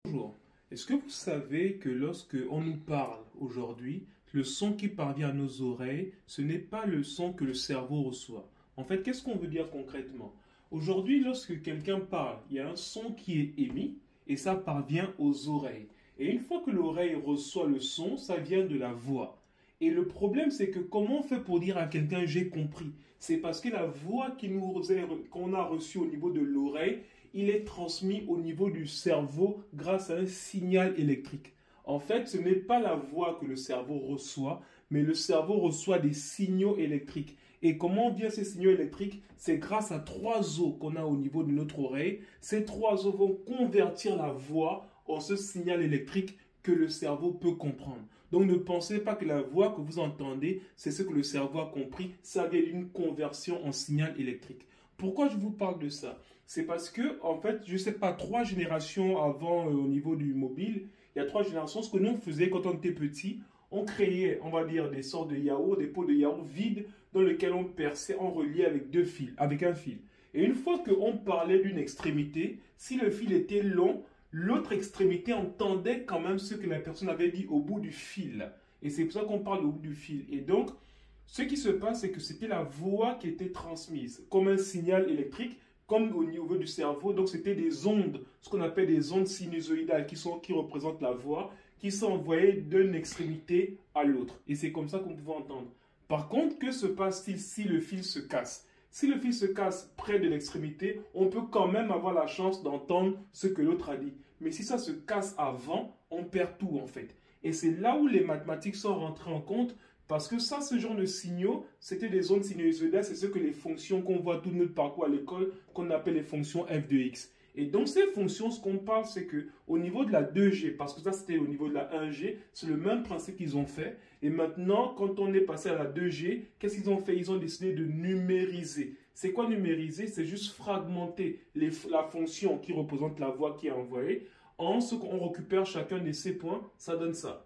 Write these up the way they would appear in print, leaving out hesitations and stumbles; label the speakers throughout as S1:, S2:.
S1: Bonjour. Est-ce que vous savez que lorsque on nous parle aujourd'hui, le son qui parvient à nos oreilles, ce n'est pas le son que le cerveau reçoit. En fait, qu'est-ce qu'on veut dire concrètement? Aujourd'hui, lorsque quelqu'un parle, il y a un son qui est émis et ça parvient aux oreilles. Et une fois que l'oreille reçoit le son, ça vient de la voix. Et le problème, c'est que comment on fait pour dire à quelqu'un j'ai compris? C'est parce que la voix qu'on a reçue au niveau de l'oreille, il est transmis au niveau du cerveau grâce à un signal électrique. En fait, ce n'est pas la voix que le cerveau reçoit, mais le cerveau reçoit des signaux électriques. Et comment viennent ces signaux électriques? C'est grâce à trois os qu'on a au niveau de notre oreille. Ces trois os vont convertir la voix en ce signal électrique que le cerveau peut comprendre. Donc ne pensez pas que la voix que vous entendez, c'est ce que le cerveau a compris. Ça vient d'une conversion en signal électrique. Pourquoi je vous parle de ça? C'est parce que, en fait, je ne sais pas, 3 générations avant au niveau du mobile, il y a 3 générations, ce que nous faisions quand on était petit, on créait, on va dire, des sortes de yaourts, des pots de yaourt vides dans lesquels on perçait, on reliait avec deux fils, avec un fil. Et une fois qu'on parlait d'une extrémité, si le fil était long, l'autre extrémité entendait quand même ce que la personne avait dit au bout du fil. Et c'est pour ça qu'on parle au bout du fil. Et donc, ce qui se passe, c'est que c'était la voix qui était transmise comme un signal électrique, comme au niveau du cerveau. Donc, c'était des ondes, ce qu'on appelle des ondes sinusoïdales qui représentent la voix, qui sont envoyées d'une extrémité à l'autre. Et c'est comme ça qu'on pouvait entendre. Par contre, que se passe-t-il si le fil se casse? Si le fil se casse près de l'extrémité, on peut quand même avoir la chance d'entendre ce que l'autre a dit. Mais si ça se casse avant, on perd tout en fait. Et c'est là où les mathématiques sont rentrées en compte. Parce que ça, ce genre de signaux, c'était des ondes sinusoïdales, c'est ce que les fonctions qu'on voit tout notre parcours à l'école, qu'on appelle les fonctions f de x. Et donc ces fonctions, ce qu'on parle, c'est que au niveau de la 2G, parce que ça c'était au niveau de la 1G, c'est le même principe qu'ils ont fait. Et maintenant, quand on est passé à la 2G, qu'est-ce qu'ils ont fait? Ils ont décidé de numériser. C'est quoi numériser? C'est juste fragmenter la fonction qui représente la voix qui est envoyée. En ce qu'on récupère chacun de ces points, ça donne ça.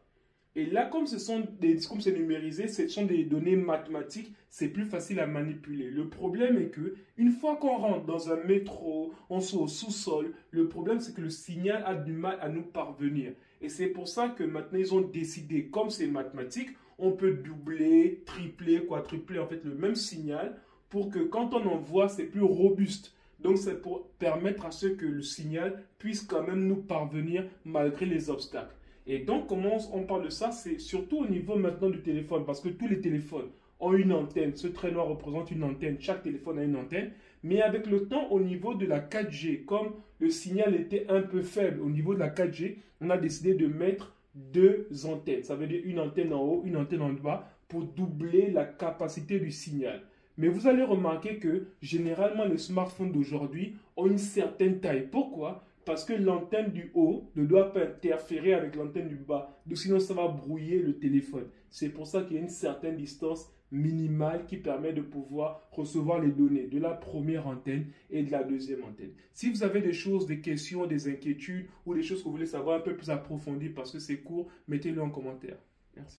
S1: Et là, comme c'est numérisé, ce sont des données mathématiques, c'est plus facile à manipuler. Le problème est que une fois qu'on rentre dans un métro, on soit au sous-sol, le problème c'est que le signal a du mal à nous parvenir. Et c'est pour ça que maintenant ils ont décidé, comme c'est mathématique, on peut doubler, tripler, quadrupler en fait le même signal pour que quand on envoie, c'est plus robuste. Donc c'est pour permettre à ce que le signal puisse quand même nous parvenir malgré les obstacles. Et donc, comment on parle de ça? C'est surtout au niveau maintenant du téléphone, parce que tous les téléphones ont une antenne. Ce trait noir représente une antenne. Chaque téléphone a une antenne. Mais avec le temps, au niveau de la 4G, comme le signal était un peu faible au niveau de la 4G, on a décidé de mettre deux antennes. Ça veut dire une antenne en haut, une antenne en bas, pour doubler la capacité du signal. Mais vous allez remarquer que généralement les smartphones d'aujourd'hui ont une certaine taille. Pourquoi? Parce que l'antenne du haut ne doit pas interférer avec l'antenne du bas. Donc sinon, ça va brouiller le téléphone. C'est pour ça qu'il y a une certaine distance minimale qui permet de pouvoir recevoir les données de la première antenne et de la deuxième antenne. Si vous avez des choses, des questions, des inquiétudes ou des choses que vous voulez savoir un peu plus approfondies parce que c'est court, mettez-le en commentaire. Merci.